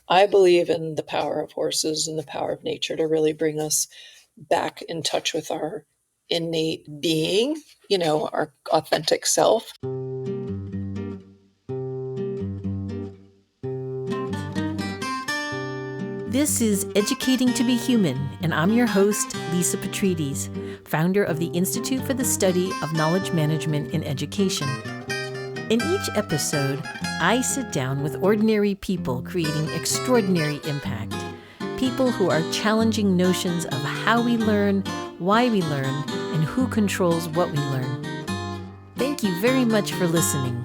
I believe in the power of horses and the power of nature to really bring us back in touch with our innate being, our authentic self. This is Educating to Be Human, and I'm your host, Lisa Petrides, founder of the Institute for the Study of Knowledge Management in Education. In each episode, I sit down with ordinary people creating extraordinary impact. People who are challenging notions of how we learn, why we learn, and who controls what we learn. Thank you very much for listening.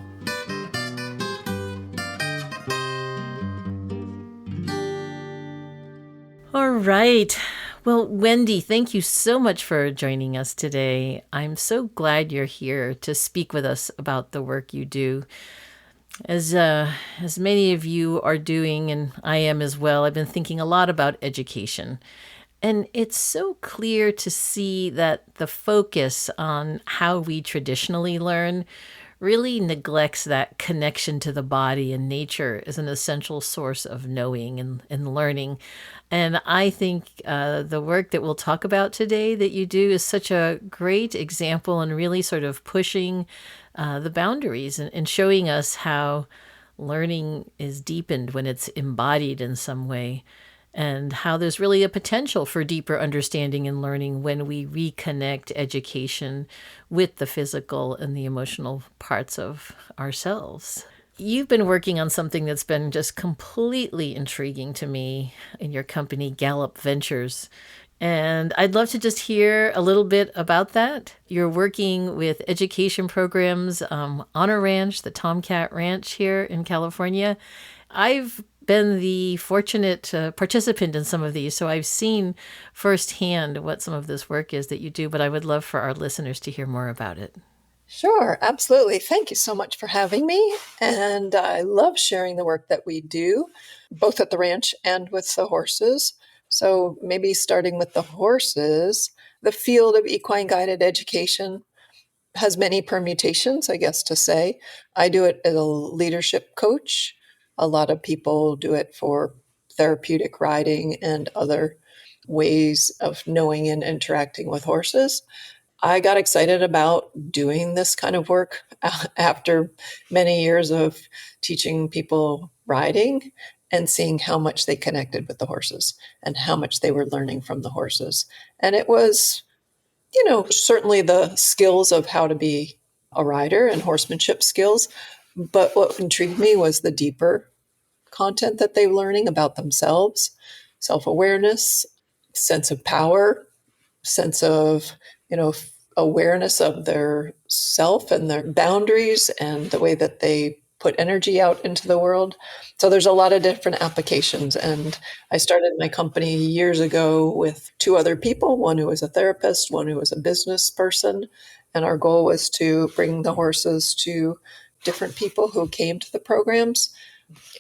All right. Well, Wendy, thank you so much for joining us today. I'm so glad you're here to speak with us about the work you do. As many of you are doing, and I am as well, I've been thinking a lot about education. And it's so clear to see that the focus on how we traditionally learn really neglects that connection to the body and nature as an essential source of knowing and learning. And I think the work that we'll talk about today that you do is such a great example and really sort of pushing the boundaries and showing us how learning is deepened when it's embodied in some way, and how there's really a potential for deeper understanding and learning when we reconnect education with the physical and the emotional parts of ourselves. You've been working on something that's been just completely intriguing to me in your company, Gallop Ventures. And I'd love to just hear a little bit about that. You're working with education programs on a ranch, the TomKat Ranch here in California. I've been the fortunate participant in some of these, so I've seen firsthand what some of this work is that you do, but I would love for our listeners to hear more about it. Sure, absolutely. Thank you so much for having me. And I love sharing the work that we do, both at the ranch and with the horses. So maybe starting with the horses, the field of equine guided education has many permutations, I guess to say. I do it as a leadership coach. A lot of people do it for therapeutic riding and other ways of knowing and interacting with horses. I got excited about doing this kind of work after many years of teaching people riding and seeing how much they connected with the horses and how much they were learning from the horses. And it was, certainly the skills of how to be a rider and horsemanship skills. But what intrigued me was the deeper content that they were learning about themselves, self-awareness, sense of power, sense of, awareness of their self and their boundaries and the way that they put energy out into the world. So there's a lot of different applications. And I started my company years ago with two other people, one who was a therapist, one who was a business person. And our goal was to bring the horses to different people who came to the programs.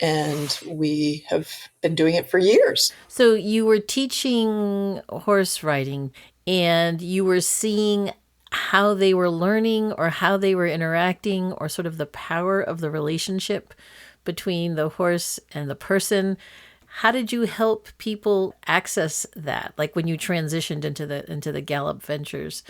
And we have been doing it for years. So you were teaching horse riding and you were seeing how they were learning or how they were interacting or sort of the power of the relationship between the horse and the person. How did you help people access that? Like when you transitioned into the Gallop Ventures,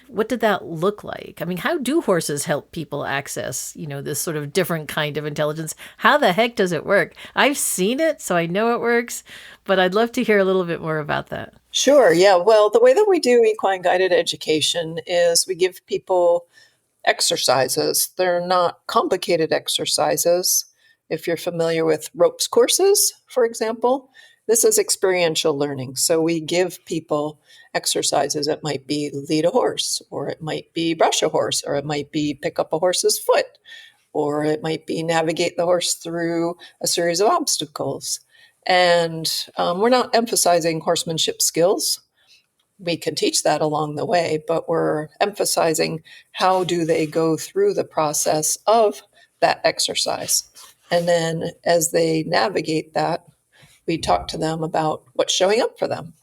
what did that look like? I mean, how do horses help people access, this sort of different kind of intelligence? How the heck does it work? I've seen it, so I know it works, but I'd love to hear a little bit more about that. Sure. Yeah. Well, the way that we do equine guided education is we give people exercises. They're not complicated exercises. If you're familiar with ropes courses, for example, this is experiential learning. So we give people exercises. It might be lead a horse, or it might be brush a horse, or it might be pick up a horse's foot, or it might be navigate the horse through a series of obstacles. And we're not emphasizing horsemanship skills. We can teach that along the way, but we're emphasizing how do they go through the process of that exercise. And then as they navigate that, we talk to them about what's showing up for them.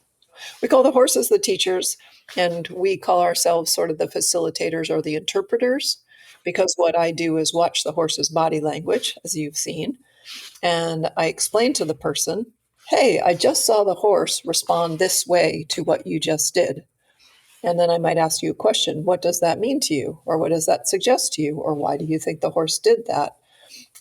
We call the horses the teachers, and we call ourselves sort of the facilitators or the interpreters, because what I do is watch the horse's body language, as you've seen, And I explain to the person, hey, I just saw the horse respond this way to what you just did. And then I might ask you a question. What does that mean to you? Or what does that suggest to you? Or why do you think the horse did that?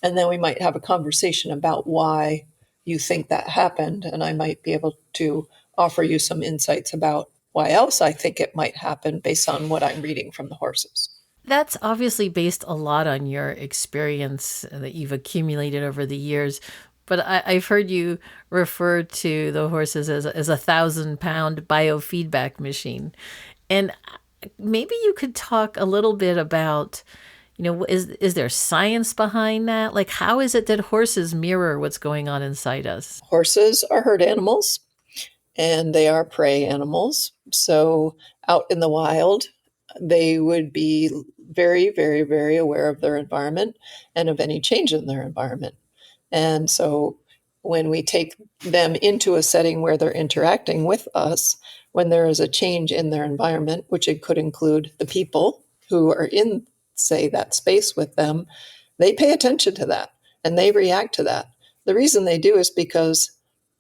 And then we might have a conversation about why you think that happened. And I might be able to offer you some insights about why else I think it might happen based on what I'm reading from the horses. That's obviously based a lot on your experience that you've accumulated over the years. But I've heard you refer to the horses as a 1,000-pound biofeedback machine. And maybe you could talk a little bit about, is there science behind that? Like, how is it that horses mirror what's going on inside us? Horses are herd animals and they are prey animals. So out in the wild, they would be very, very, very aware of their environment and of any change in their environment. And so when we take them into a setting where they're interacting with us, when there is a change in their environment, which it could include the people who are in, say, that space with them, they pay attention to that and they react to that. The reason they do is because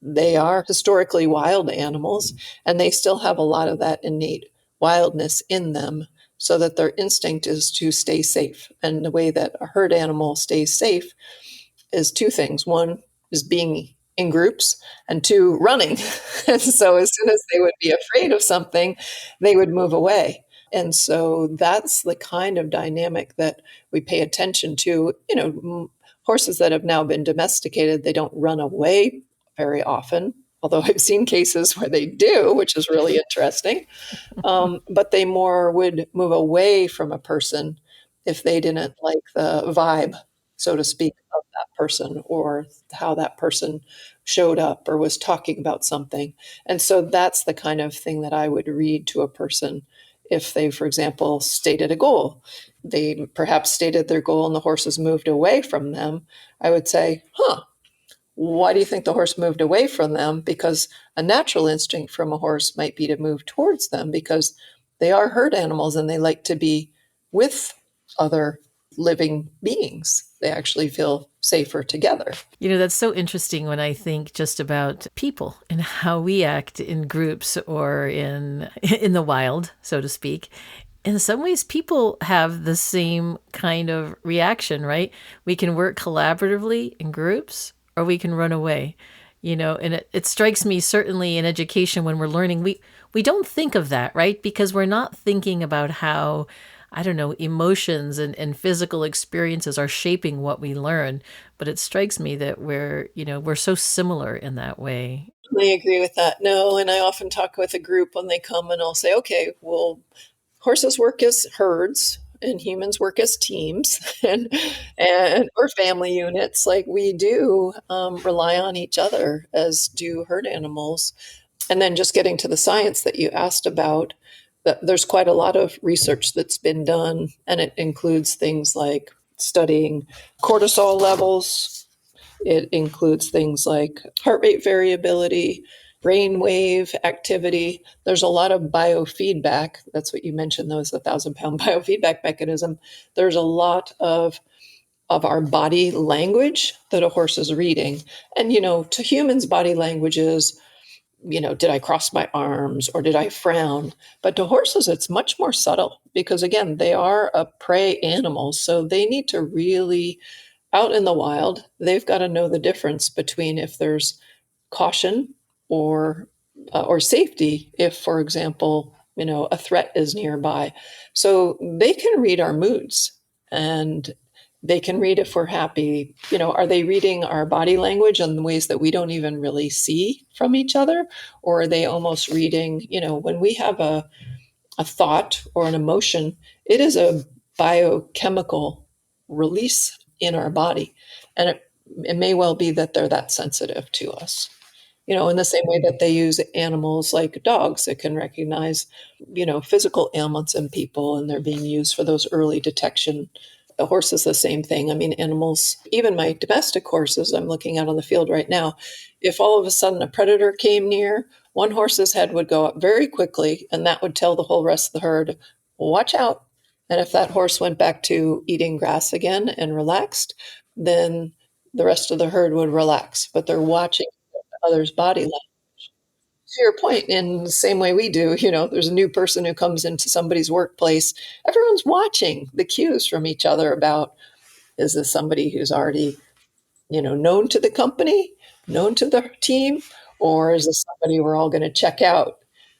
they are historically wild animals and they still have a lot of that innate wildness in them, so that their instinct is to stay safe. And the way that a herd animal stays safe is two things. One is being in groups, and two, running. And so as soon as they would be afraid of something, they would move away. And so that's the kind of dynamic that we pay attention to. Horses that have now been domesticated, they don't run away very often, although I've seen cases where they do, which is really interesting. But they more would move away from a person if they didn't like the vibe, so to speak, of that person or how that person showed up or was talking about something. And so that's the kind of thing that I would read to a person if they, for example, stated a goal. They perhaps stated their goal and the horses moved away from them. I would say, why do you think the horse moved away from them? Because a natural instinct from a horse might be to move towards them because they are herd animals and they like to be with other living beings. They actually feel safer together. That's so interesting when I think just about people and how we act in groups or in the wild, so to speak. In some ways, people have the same kind of reaction, right? We can work collaboratively in groups or we can run away, and it strikes me certainly in education when we're learning, we don't think of that, right? Because we're not thinking about how, I don't know, emotions and physical experiences are shaping what we learn. But it strikes me that we're so similar in that way. I agree with that. No, and I often talk with a group when they come and I'll say, okay, well, horses work as herds and humans work as teams and or family units. Like we do rely on each other, as do herd animals. And then just getting to the science that you asked about, there's quite a lot of research that's been done, and it includes things like studying cortisol levels. It includes things like heart rate variability, brainwave activity. There's a lot of biofeedback. That's what you mentioned, those 1,000-pound biofeedback mechanism. There's a lot of our body language that a horse is reading. And, to humans, body language is, did I cross my arms or did I frown? But to horses, it's much more subtle because, again, they are a prey animal. So they need to really, out in the wild, they've got to know the difference between if there's caution or safety if, for example, a threat is nearby. So they can read our moods and they can read if we're happy. Are they reading our body language in ways that we don't even really see from each other? Or are they almost reading, when we have a thought or an emotion, it is a biochemical release in our body. And it may well be that they're that sensitive to us. In the same way that they use animals like dogs that can recognize, physical ailments in people, and they're being used for those early detection. The horse is the same thing. I mean, animals, even my domestic horses, I'm looking out on the field right now. If all of a sudden a predator came near, one horse's head would go up very quickly, and that would tell the whole rest of the herd, watch out. And if that horse went back to eating grass again and relaxed, then the rest of the herd would relax, but they're watching others' body language. To your point, in the same way we do, there's a new person who comes into somebody's workplace. Everyone's watching the cues from each other about, is this somebody who's already, known to the company, known to the team, or is this somebody we're all going to check out?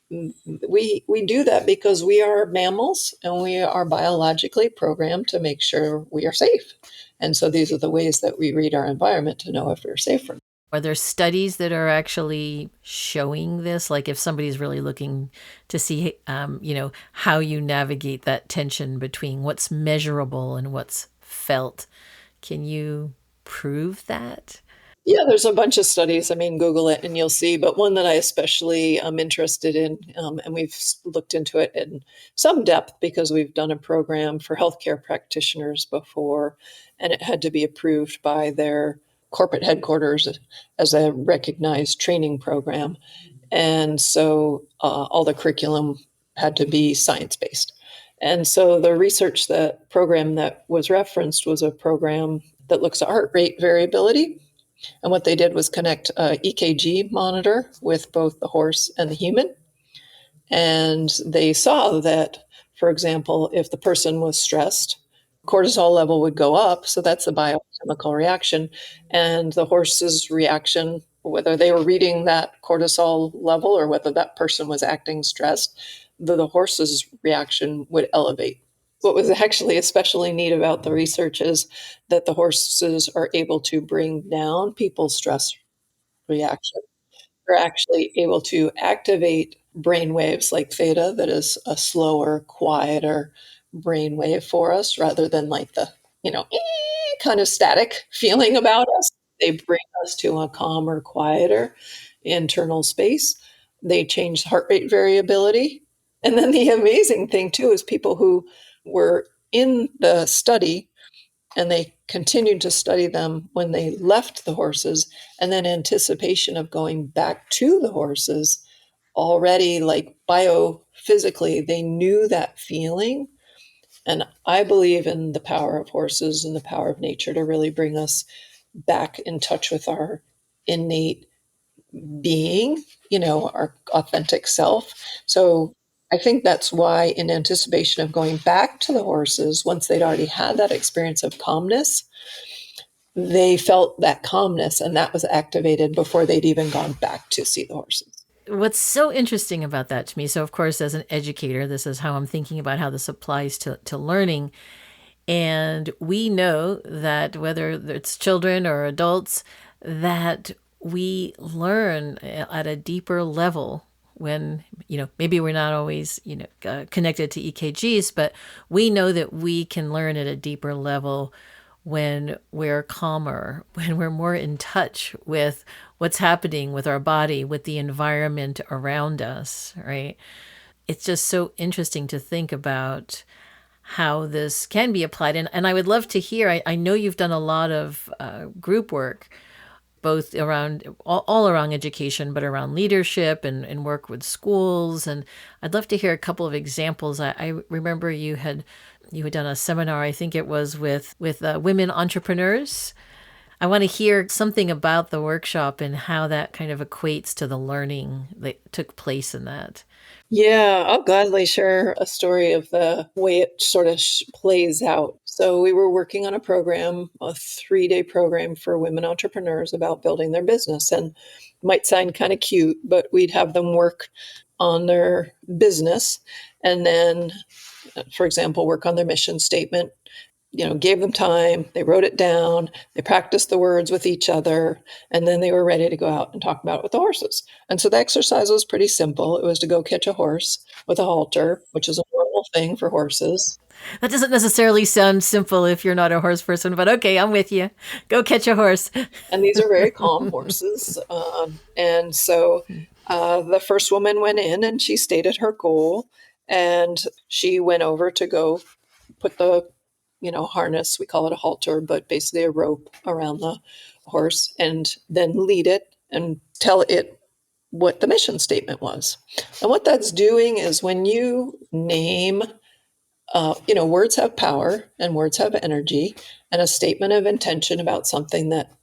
We do that because we are mammals and we are biologically programmed to make sure we are safe. And so these are the ways that we read our environment to know if we're safe or not. Are there studies that are actually showing this? Like if somebody's really looking to see, how you navigate that tension between what's measurable and what's felt, can you prove that? Yeah, there's a bunch of studies. I mean, Google it and you'll see. But one that I especially am interested in, and we've looked into it in some depth because we've done a program for healthcare practitioners before, and it had to be approved by their corporate headquarters as a recognized training program. And so all the curriculum had to be science based. And so the research, that program that was referenced was a program that looks at heart rate variability. And what they did was connect a EKG monitor with both the horse and the human. And they saw that, for example, if the person was stressed, cortisol level would go up. So that's a biochemical reaction. And the horse's reaction, whether they were reading that cortisol level or whether that person was acting stressed, the horse's reaction would elevate. What was actually especially neat about the research is that the horses are able to bring down people's stress reaction. They're actually able to activate brain waves like theta, that is a slower, quieter brain wave for us, rather than like the, kind of static feeling about us. They bring us to a calmer, quieter internal space. They change heart rate variability. And then the amazing thing, too, is people who were in the study and they continued to study them when they left the horses, and then anticipation of going back to the horses, already like biophysically they knew that feeling. And I believe in the power of horses and the power of nature to really bring us back in touch with our innate being, our authentic self. So I think that's why, in anticipation of going back to the horses, once they'd already had that experience of calmness, they felt that calmness, and that was activated before they'd even gone back to see the horses. What's so interesting about that to me, so of course, as an educator, this is how I'm thinking about how this applies to learning. And we know that whether it's children or adults, that we learn at a deeper level when, maybe we're not always, connected to EKGs, but we know that we can learn at a deeper level when we're calmer, when we're more in touch with what's happening with our body, with the environment around us, right? It's just so interesting to think about how this can be applied. And I would love to hear, I know you've done a lot of group work, both around all around education, but around leadership and work with schools. And I'd love to hear a couple of examples. I remember you had done a seminar, I think it was with women entrepreneurs. I want to hear something about the workshop and how that kind of equates to the learning that took place in that. Yeah, I'll gladly share a story of the way it sort of plays out. So, we were working on a program, a 3-day program for women entrepreneurs about building their business. And it might sound kind of cute, but we'd have them work on their business and then, for example, work on their mission statement. Gave them time, they wrote it down, they practiced the words with each other, and then they were ready to go out and talk about it with the horses. And so the exercise was pretty simple. It was to go catch a horse with a halter, which is a normal thing for horses. That doesn't necessarily sound simple if you're not a horse person, but okay, I'm with you. Go catch a horse. And these are very calm horses. And so the first woman went in and she stated her goal, and she went over to go put the harness, we call it a halter, but basically a rope around the horse, and then lead it and tell it what the mission statement was. And what that's doing is, when you name, words have power and words have energy, and a statement of intention about something that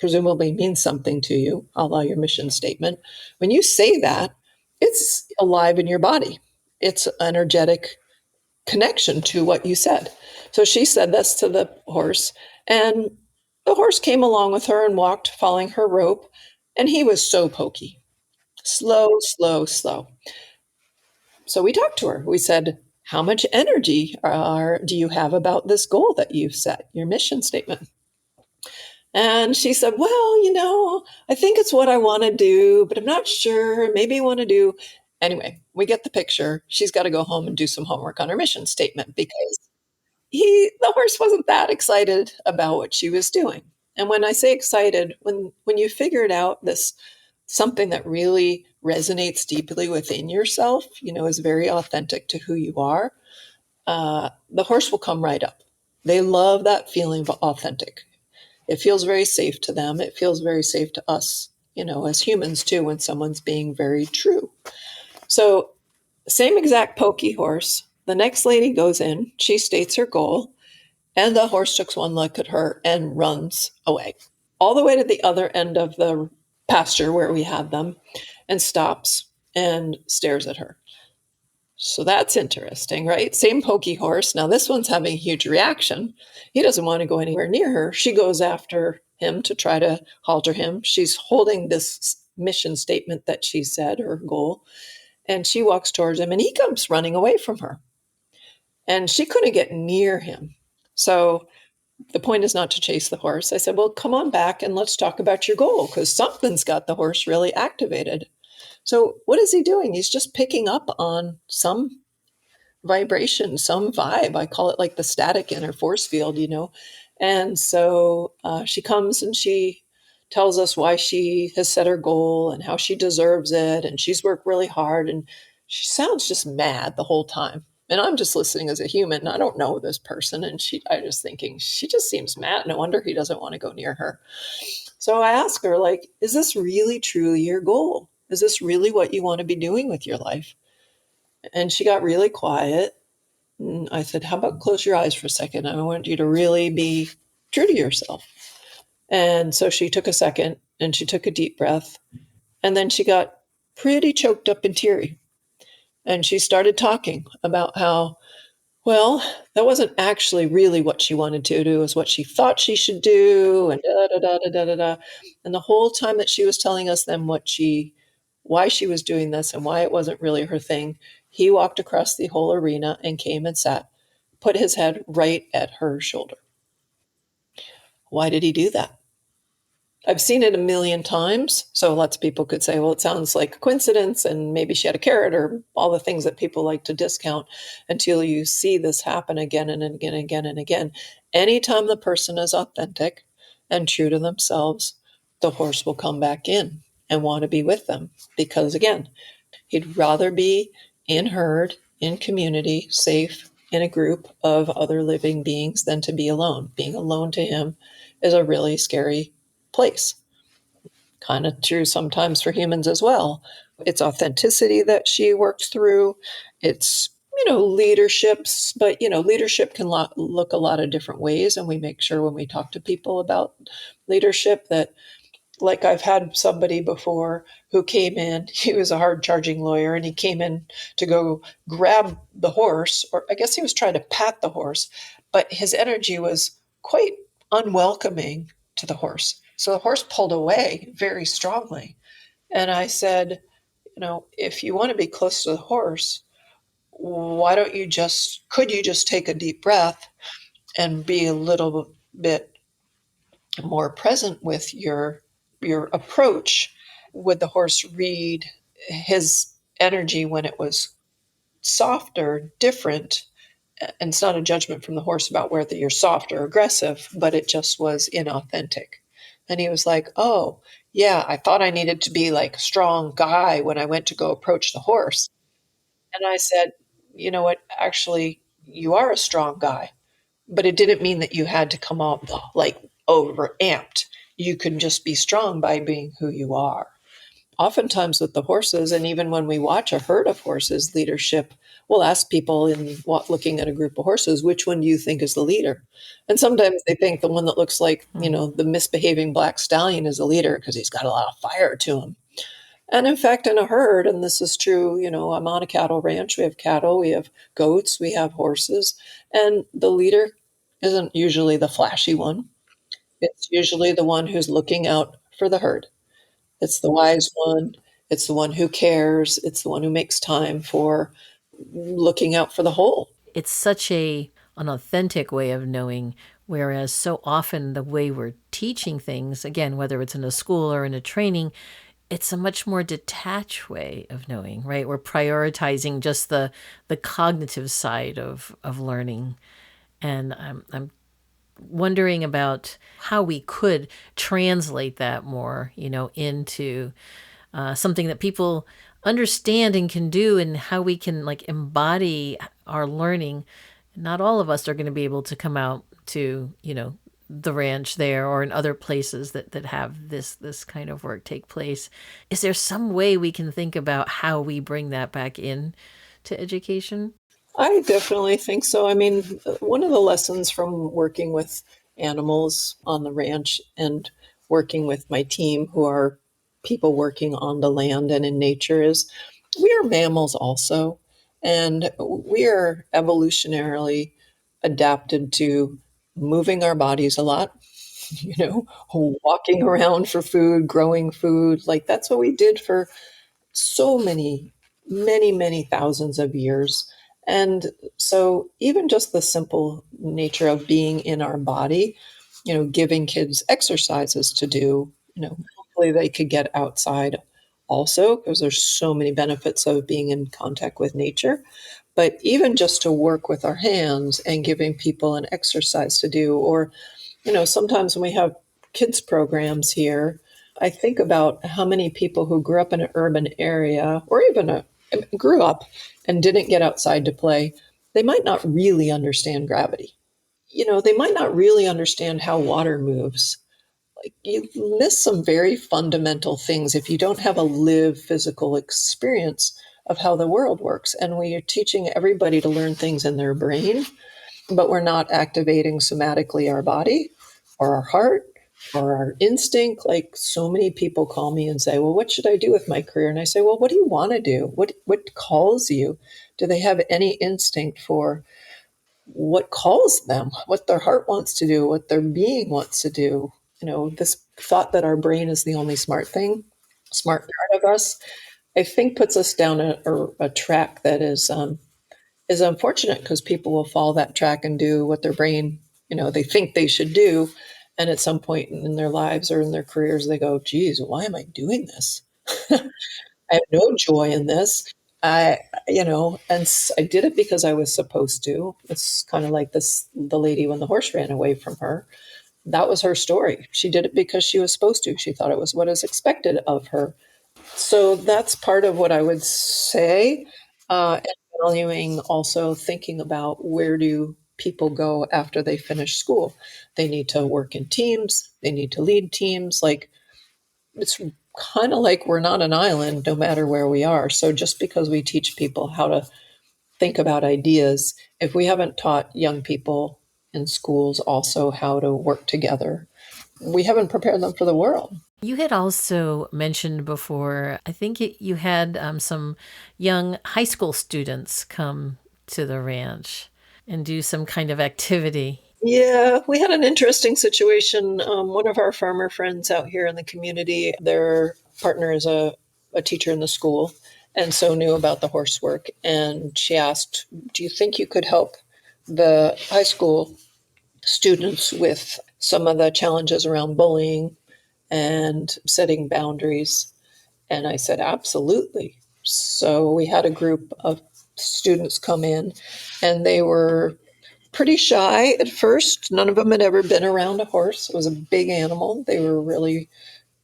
presumably means something to you, a la your mission statement. When you say that, it's alive in your body. It's energetic connection to what you said. So she said this to the horse, and the horse came along with her and walked, following her rope. And he was so pokey, slow, slow, slow. So we talked to her. We said, how much energy do you have about this goal that you've set, your mission statement? And she said, well, I think it's what I want to do, but I'm not sure. Maybe I want to do. Anyway, we get the picture. She's got to go home and do some homework on her mission statement because the horse wasn't that excited about what she was doing. And when I say excited, when you figured out this something that really resonates deeply within yourself, is very authentic to who you are, the horse will come right up. They love that feeling of authentic. It feels very safe to them. It feels very safe to us, as humans too, when someone's being very true. So, same exact pokey horse. The next lady goes in, she states her goal, and the horse takes one look at her and runs away, all the way to the other end of the pasture where we had them, and stops and stares at her. So that's interesting, right? Same pokey horse. Now this one's having a huge reaction. He doesn't want to go anywhere near her. She goes after him to try to halter him. She's holding this mission statement that she said, her goal, and she walks towards him and he comes running away from her. And she couldn't get near him. So the point is not to chase the horse. I said, well, come on back and let's talk about your goal because something's got the horse really activated. So what is he doing? He's just picking up on some vibration, some vibe. I call it like the static in her force field. And so she comes and she tells us why she has set her goal and how she deserves it. And she's worked really hard. And she sounds just mad the whole time. And I'm just listening as a human. I don't know this person. And I just thinking, she just seems mad. No wonder he doesn't want to go near her. So I ask her, like, is this really truly your goal? Is this really what you want to be doing with your life? And she got really quiet. And I said, how about close your eyes for a second? I want you to really be true to yourself. And so she took a second and she took a deep breath. And then she got pretty choked up and teary. And she started talking about how, well, that wasn't actually really what she wanted to do, it was what she thought she should do, and da da da da da da da. And the whole time that she was telling us then why she was doing this and why it wasn't really her thing, he walked across the whole arena and came and put his head right at her shoulder. Why did he do that? I've seen it a million times. So lots of people could say, well, it sounds like a coincidence and maybe she had a carrot or all the things that people like to discount until you see this happen again and again and again and again. Anytime the person is authentic and true to themselves, the horse will come back in and want to be with them because, again, he'd rather be in herd, in community, safe, in a group of other living beings than to be alone. Being alone to him is a really scary place. Kind of true sometimes for humans as well. It's authenticity that she works through. It's, leaderships, but, leadership can look a lot of different ways. And we make sure when we talk to people about leadership that, like, I've had somebody before who came in, he was a hard charging lawyer, and he came in to go grab the horse, or I guess he was trying to pat the horse, but his energy was quite unwelcoming to the horse. So the horse pulled away very strongly. And I said, if you want to be close to the horse, could you just take a deep breath and be a little bit more present with your approach? Would the horse read his energy when it was softer, different? And it's not a judgment from the horse about whether you're soft or aggressive, but it just was inauthentic. And he was like, oh, yeah, I thought I needed to be like a strong guy when I went to go approach the horse. And I said, you know what? Actually, you are a strong guy, but it didn't mean that you had to come up like over amped. You can just be strong by being who you are. oftentimes with the horses, and even when we watch a herd of horses, leadership, we'll ask people in looking at a group of horses, which one do you think is the leader? And sometimes they think the one that looks like, the misbehaving black stallion is a leader because he's got a lot of fire to him. And in fact, in a herd, and this is true, I'm on a cattle ranch. We have cattle, we have goats, we have horses, and the leader isn't usually the flashy one. It's usually the one who's looking out for the herd. It's the wise one. It's the one who cares. It's the one who makes time for looking out for the whole. It's such an authentic way of knowing, whereas so often the way we're teaching things, again, whether it's in a school or in a training, it's a much more detached way of knowing, right? We're prioritizing just the cognitive side of learning. And I'm wondering about how we could translate that more, into something that people understand and can do, and how we can like embody our learning. Not all of us are going to be able to come out to, the ranch there or in other places that have this kind of work take place. Is there some way we can think about how we bring that back in to education? I definitely think so. I mean, one of the lessons from working with animals on the ranch and working with my team, who are people working on the land and in nature, is we are mammals also. And we are evolutionarily adapted to moving our bodies a lot, you know, walking around for food, growing food. Like that's what we did for so many thousands of years. And so, even just the simple nature of being in our body, giving kids exercises to do, hopefully they could get outside also, because there's so many benefits of being in contact with nature. But even just to work with our hands and giving people an exercise to do, or sometimes when we have kids programs here, I think about how many people who grew up in an urban area or even grew up and didn't get outside to play, they might not really understand gravity. They might not really understand how water moves. Like you miss some very fundamental things if you don't have a lived physical experience of how the world works. And we are teaching everybody to learn things in their brain, but we're not activating somatically our body or our heart or our instinct. Like so many people call me and say, well, what should I do with my career? And I say, well, what do you want to do? What calls you? Do they have any instinct for what calls them, what their heart wants to do, what their being wants to do? This thought that our brain is the only smart part of us, I think puts us down a track that is unfortunate, because people will follow that track and do what their brain, they think they should do. And at some point in their lives or in their careers, they go, geez, why am I doing this? I have no joy in this. I, I did it because I was supposed to. It's kind of like the lady when the horse ran away from her. That was her story. She did it because she was supposed to. She thought it was what is expected of her. So that's part of what I would say. And valuing also thinking about, where do people go after they finish school? They need to work in teams, they need to lead teams. Like it's kind of like we're not an island no matter where we are. So just because we teach people how to think about ideas, if we haven't taught young people in schools also how to work together, we haven't prepared them for the world. You had also mentioned before, I think you had some young high school students come to the ranch and do some kind of activity. Yeah, we had an interesting situation. One of our farmer friends out here in the community, their partner is a teacher in the school, and so knew about the horse work. And she asked, do you think you could help the high school students with some of the challenges around bullying and setting boundaries? And I said, absolutely. So we had a group of students come in, and they were pretty shy at first. None of them had ever been around a horse. It was a big animal. They were really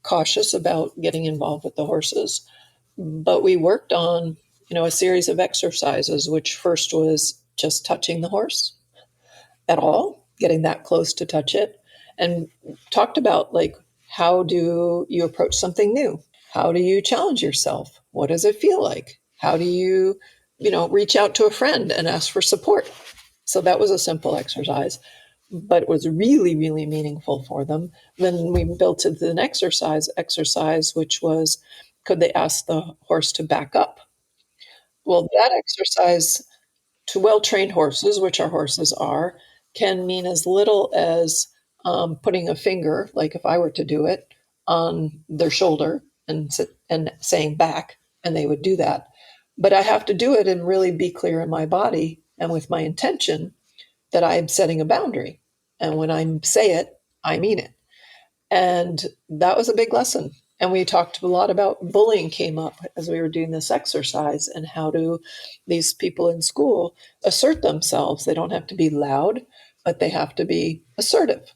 cautious about getting involved with the horses. But we worked on, a series of exercises, which first was just touching the horse at all, getting that close to touch it, and talked about like, how do you approach something new? How do you challenge yourself? What does it feel like? How do you, reach out to a friend and ask for support? So that was a simple exercise, but it was really, really meaningful for them. Then we built it the next exercise, which was, could they ask the horse to back up? Well, that exercise to well-trained horses, which our horses are, can mean as little as putting a finger, like if I were to do it, on their shoulder and saying back, and they would do that. But I have to do it and really be clear in my body and with my intention that I'm setting a boundary. And when I say it, I mean it. And that was a big lesson. And we talked a lot about bullying came up as we were doing this exercise and how do these people in school assert themselves. They don't have to be loud, but they have to be assertive.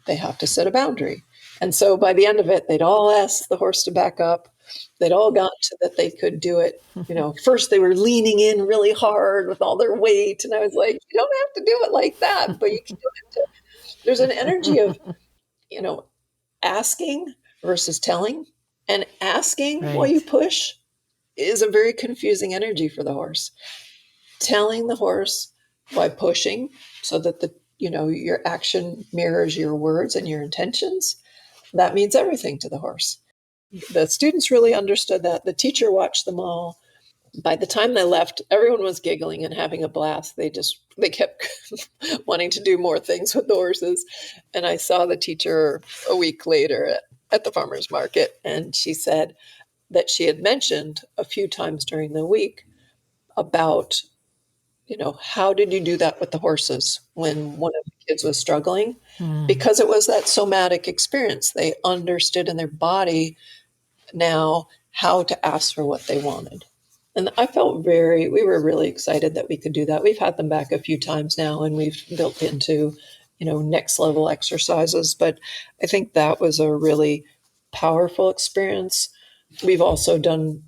They have to set a boundary. And so by the end of it, they'd all ask the horse to back up. They'd all got to that they could do it. First they were leaning in really hard with all their weight. And I was like, you don't have to do it like that, but you can do it. There's an energy of, you know, asking versus telling. And asking while you Right. push is a very confusing energy for the horse. Telling the horse by pushing so that your action mirrors your words and your intentions, that means everything to the horse. The students really understood that. The teacher watched them all. By the time they left, everyone was giggling and having a blast. They kept wanting to do more things with the horses. And I saw the teacher a week later at the farmer's market, and she said that she had mentioned a few times during the week about, how did you do that with the horses when one of the kids was struggling? Mm. Because it was that somatic experience. They understood in their body now how to ask for what they wanted. And we were really excited that we could do that. We've had them back a few times now and we've built into, next level exercises. But I think that was a really powerful experience. We've also done,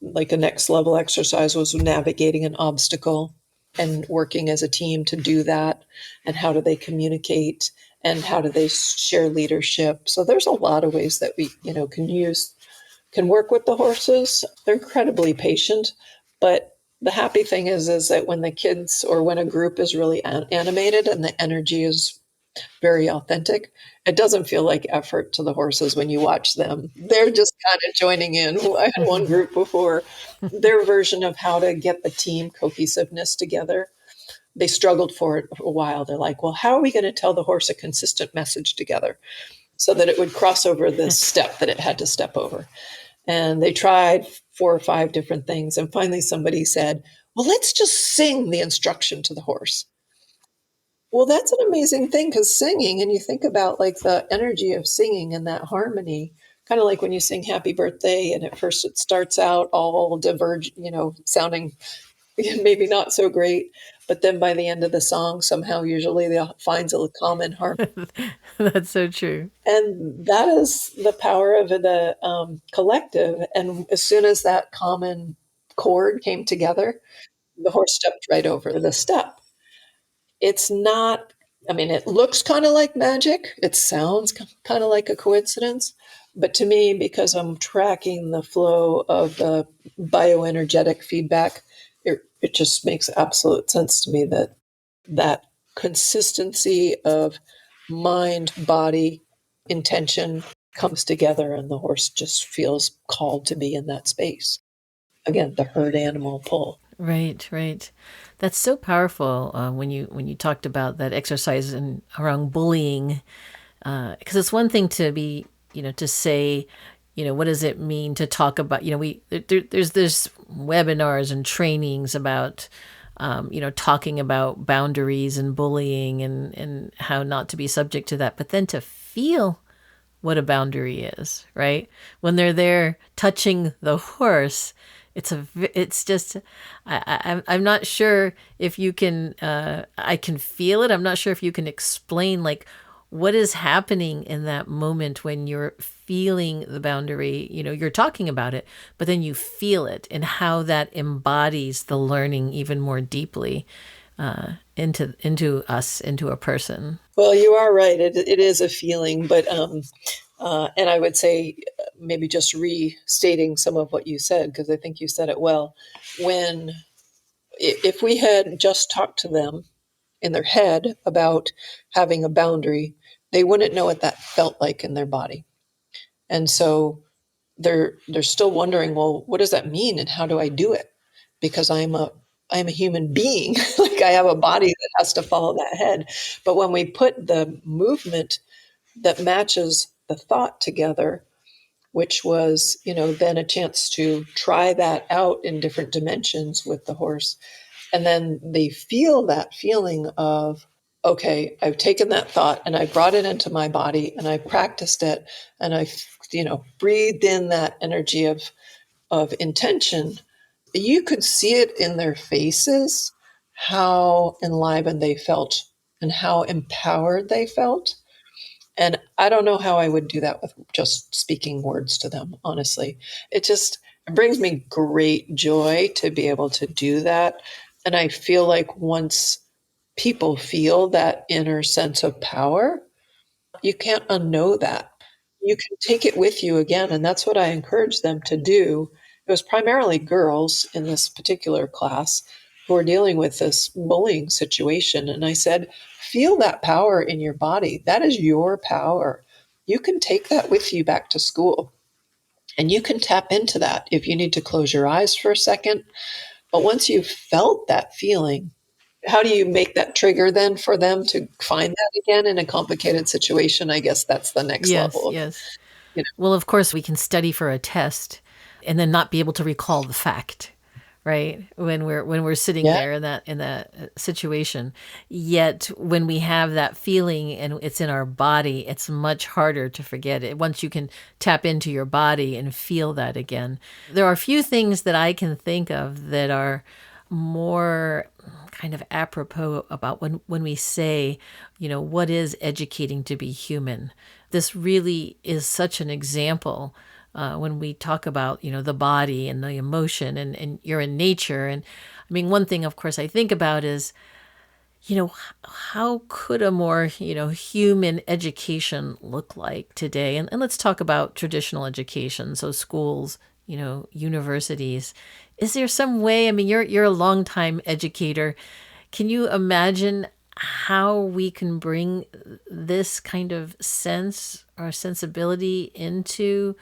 like a next level exercise was navigating an obstacle and working as a team to do that. And how do they communicate and how do they share leadership? So there's a lot of ways that we, can work with the horses. They're incredibly patient, but the happy thing is that when the kids or when a group is really animated and the energy is very authentic, it doesn't feel like effort to the horses when you watch them. They're just kind of joining in. I had one group before, their version of how to get the team cohesiveness together. They struggled for it a while. They're like, well, how are we going to tell the horse a consistent message together so that it would cross over this step that it had to step over? And they tried 4 or 5 different things. And finally, somebody said, well, let's just sing the instruction to the horse. Well, that's an amazing thing because singing, and you think about like the energy of singing and that harmony, kind of like when you sing happy birthday, and at first it starts out all diverge, sounding maybe not so great. But then by the end of the song, somehow usually they finds a common harmony. That's so true. And that is the power of the collective. And as soon as that common chord came together, the horse stepped right over the step. It's not, I mean, it looks kind of like magic. It sounds kind of like a coincidence. But to me, because I'm tracking the flow of the bioenergetic feedback, it just makes absolute sense to me that consistency of mind, body, intention comes together and the horse just feels called to be in that space. Again, the herd animal pull. Right, right. That's so powerful when you talked about that exercise and around bullying, because it's one thing to be, to say, what does it mean to talk about, there's webinars and trainings about, talking about boundaries and bullying and how not to be subject to that, but then to feel what a boundary is, right? When they're there touching the horse, it's just, I'm not sure if you can, I can feel it. I'm not sure if you can explain like what is happening in that moment when you're feeling the boundary, you're talking about it, but then you feel it and how that embodies the learning even more deeply, into us, into a person. Well, you are right. It is a feeling, but And I would say maybe just restating some of what you said, because I think you said it well. When if we had just talked to them in their head about having a boundary, they wouldn't know what that felt like in their body. And so they're still wondering, well, what does that mean and how do I do it? Because I'm a human being. Like I have a body that has to follow that head. But when we put the movement that matches the thought together, which was, then a chance to try that out in different dimensions with the horse. And then they feel that feeling of, okay, I've taken that thought and I brought it into my body and I practiced it and I, breathed in that energy of intention. You could see it in their faces, how enlivened they felt and how empowered they felt. And I don't know how I would do that with just speaking words to them, honestly. It brings me great joy to be able to do that. And I feel like once people feel that inner sense of power, you can't unknow that. You can take it with you again. And that's what I encourage them to do. It was primarily girls in this particular class who are dealing with this bullying situation. And I said, feel that power in your body. That is your power. You can take that with you back to school and you can tap into that if you need to close your eyes for a second. But once you've felt that feeling, how do you make that trigger then for them to find that again in a complicated situation? I guess that's the next Yes, level of, yes. you Well, of course, we can study for a test and then not be able to recall the fact, right? When we're sitting yeah, there in that situation. Yet when we have that feeling and it's in our body, it's much harder to forget it. Once you can tap into your body and feel that again. There are a few things that I can think of that are more kind of apropos about when we say, what is educating to be human? This really is such an example when we talk about, the body and the emotion and you're in nature. And I mean, one thing, of course, I think about is, how could a more, human education look like today? And let's talk about traditional education. So schools, universities. Is there some way, I mean, you're a longtime educator. Can you imagine how we can bring this kind of sense or sensibility into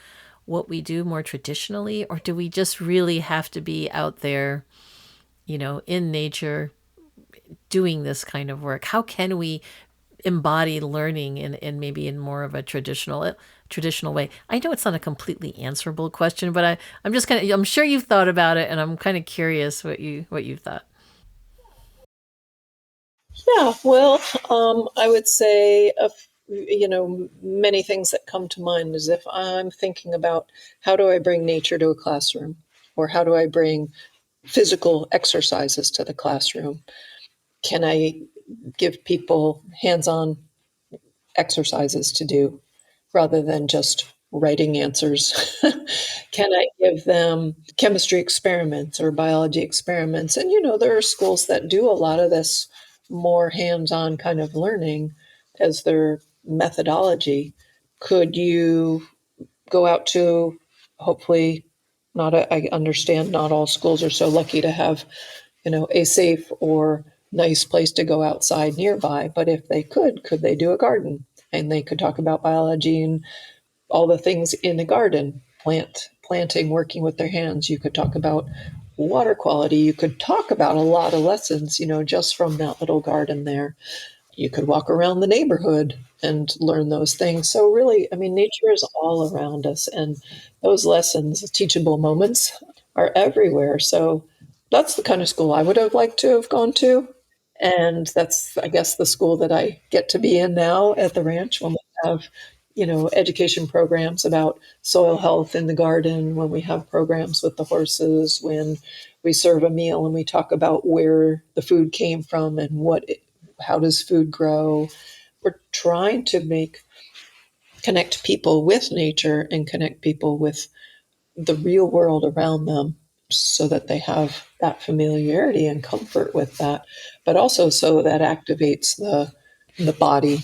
what we do more traditionally? Or do we just really have to be out there, in nature, doing this kind of work? How can we embody learning in maybe in more of a traditional way? I know it's not a completely answerable question, but I'm just kind of, I'm sure you've thought about it, and I'm kind of curious what you thought. yeah. Well, I would say, many things that come to mind is if I'm thinking about how do I bring nature to a classroom, or how do I bring physical exercises to the classroom? Can I give people hands-on exercises to do rather than just writing answers? Can I give them chemistry experiments or biology experiments? And, there are schools that do a lot of this more hands on kind of learning as their methodology. Could you go out to, hopefully, I understand not all schools are so lucky to have, a safe or nice place to go outside nearby. But if they could they do a garden? And they could talk about biology and all the things in the garden, planting, working with their hands. You could talk about water quality. You could talk about a lot of lessons, just from that little garden there. You could walk around the neighborhood and learn those things. So really, I mean, nature is all around us, and those lessons, teachable moments, are everywhere. So that's the kind of school I would have liked to have gone to. And that's, I guess, the school that I get to be in now at the ranch when we have, education programs about soil health in the garden, when we have programs with the horses, when we serve a meal and we talk about where the food came from and how does food grow. We're trying to connect people with nature and connect people with the real world around them so that they have that familiarity and comfort with that, but also so that activates the body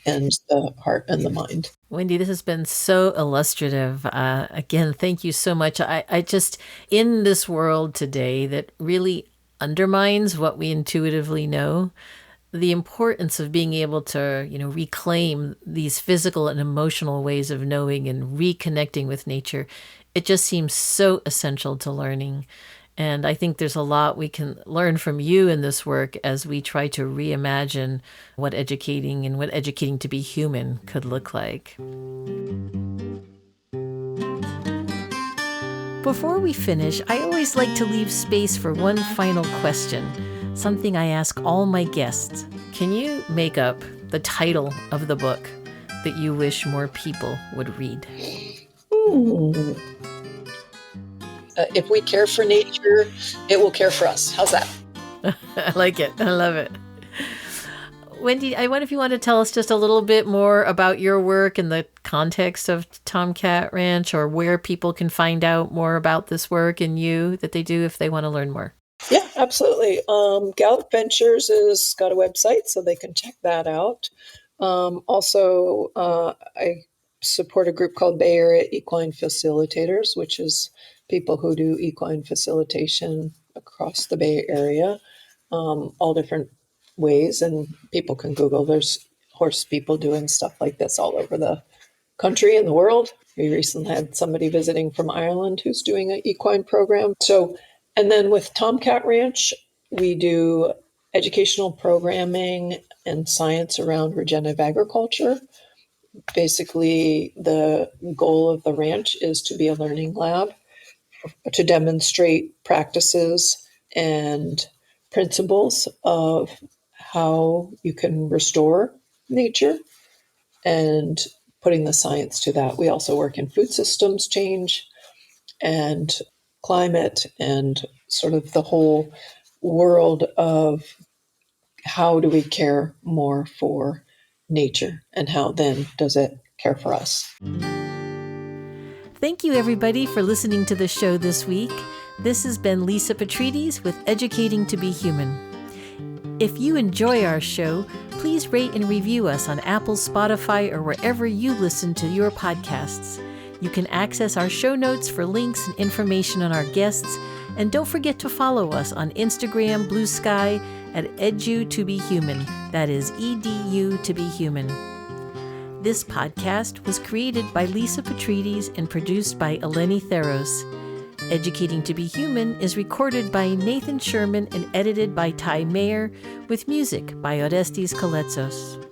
and the heart and the mind. Wendy, this has been so illustrative. Again, thank you so much. I just, in this world today that really undermines what we intuitively know, the importance of being able to, reclaim these physical and emotional ways of knowing and reconnecting with nature, it just seems so essential to learning. And I think there's a lot we can learn from you in this work as we try to reimagine what educating and what educating to be human could look like. Before we finish, I always like to leave space for one final question, something I ask all my guests. Can you make up the title of the book that you wish more people would read? If we care for nature, it will care for us. How's that? I like it. I love it. Wendy, I wonder if you want to tell us just a little bit more about your work in the context of TomKat Ranch, or where people can find out more about this work and you that they do if they want to learn more. Yeah, absolutely. Gallop Ventures has got a website, so they can check that out. Also, I support a group called Bay Area Equine Facilitators, which is people who do equine facilitation across the Bay Area, all different ways. And people can Google, there's horse people doing stuff like this all over the country and the world. We recently had somebody visiting from Ireland who's doing an equine program. And then with TomKat Ranch, we do educational programming and science around regenerative agriculture. Basically, the goal of the ranch is to be a learning lab to demonstrate practices and principles of how you can restore nature and putting the science to that. We also work in food systems change and climate and sort of the whole world of how do we care more for nature and how then does it care for us. Thank you, everybody, for listening to the show this week. This has been Lisa Petrides with Educating to be Human. If you enjoy our show, please rate and review us on Apple, Spotify, or wherever you listen to your podcasts. You can access our show notes for links and information on our guests, and don't forget to follow us on Instagram, Blue Sky, at edu2behuman. That is EDU to be human. This podcast was created by Lisa Petrides and produced by Eleni Theros. Educating to be Human is recorded by Nathan Sherman and edited by Ty Mayer, with music by Orestes Kaletsos.